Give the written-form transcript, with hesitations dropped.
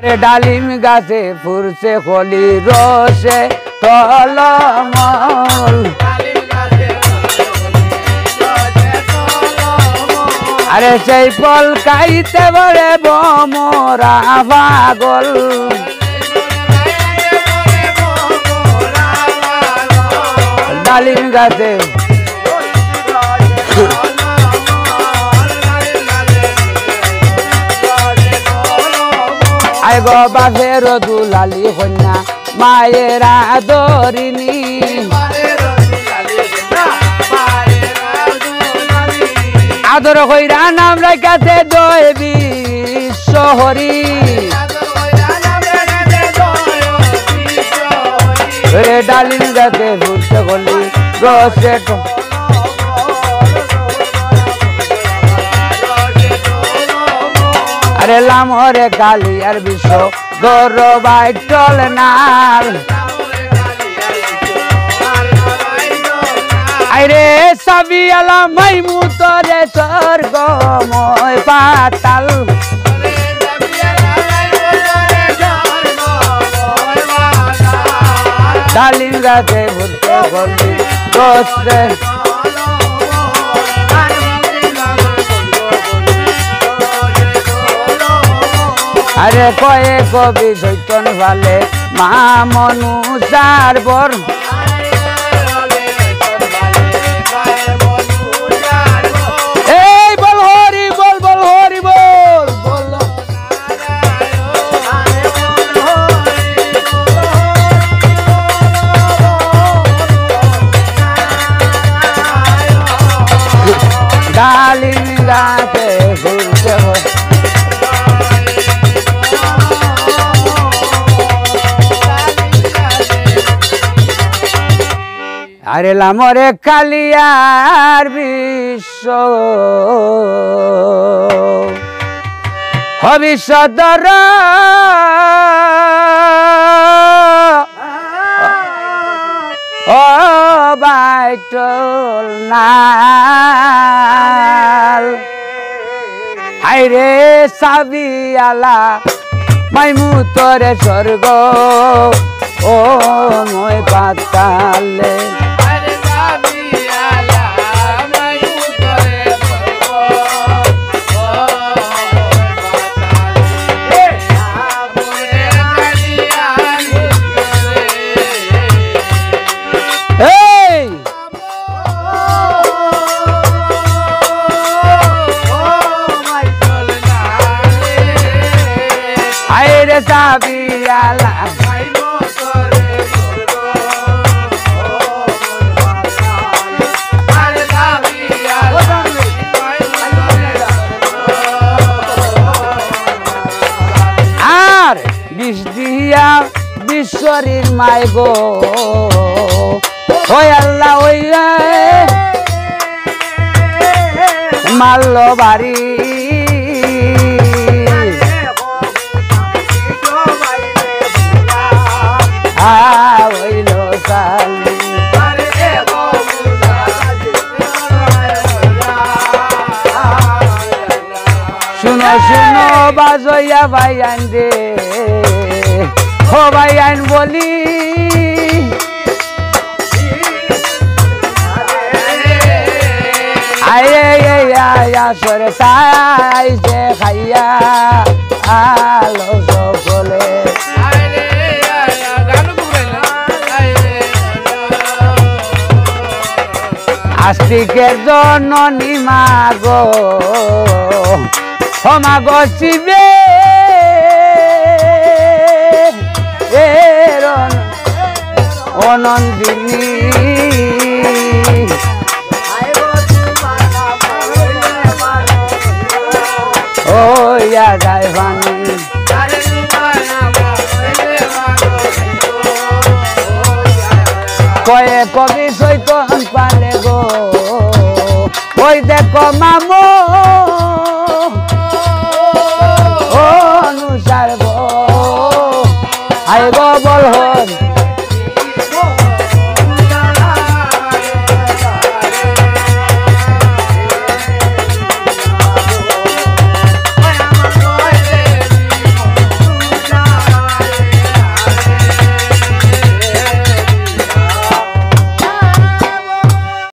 ডালিম গাছে ফুরছে কলি রসে টলমল আরে সেই ফল খাইতে বলে বমরা পাগল ডালিম গাছে আই গো বাপের দুলালি কন্যা মায়ের আদরিনী আদর কইরা নাম রাখাতে দয়বি শহরী ডালিম গাছে ঘুরতে গলি রসে আরে লামরে কালি আর বিশ্ব গৌরবাই টল নাল আরে সাবি আলা মাইমু তরে স্বর্গময় পাতাল ডালিম গাছে ঘুরতে গলি রসে আরে কয়ে কবি চৈতন ভালে মা মনুষার বর এই বল হরি বল বল হরি বল বল ডালিম গাছে ঘুরতে হয় আরে লামরে কালিয়ার বিশ্ব ভবিষ্যৎ ও বাইটল নাল হাইরে সাবি আলা মাইমু তরে স্বর্গ ও মই পাতালে আইরে সাবি আলা আর বিষ দিয়া বিশ্বরীর মাই গো ওই আল্লাহ ওই মাল্য বাড়ি শুনো শুনো বাজয়া ভাই আইন রে ও ভাই আইন বলি আয়ে আয়া সরে সাই যে খাইয়া আলো সকলে আস্তিকের জননী মাগো মাগো শিবে অনন্দিনী ও ইয়া যায় বাণী কয়ে কবি চৈতন পালে গো ওই দেখো মামো অনুসার গো আই গো বল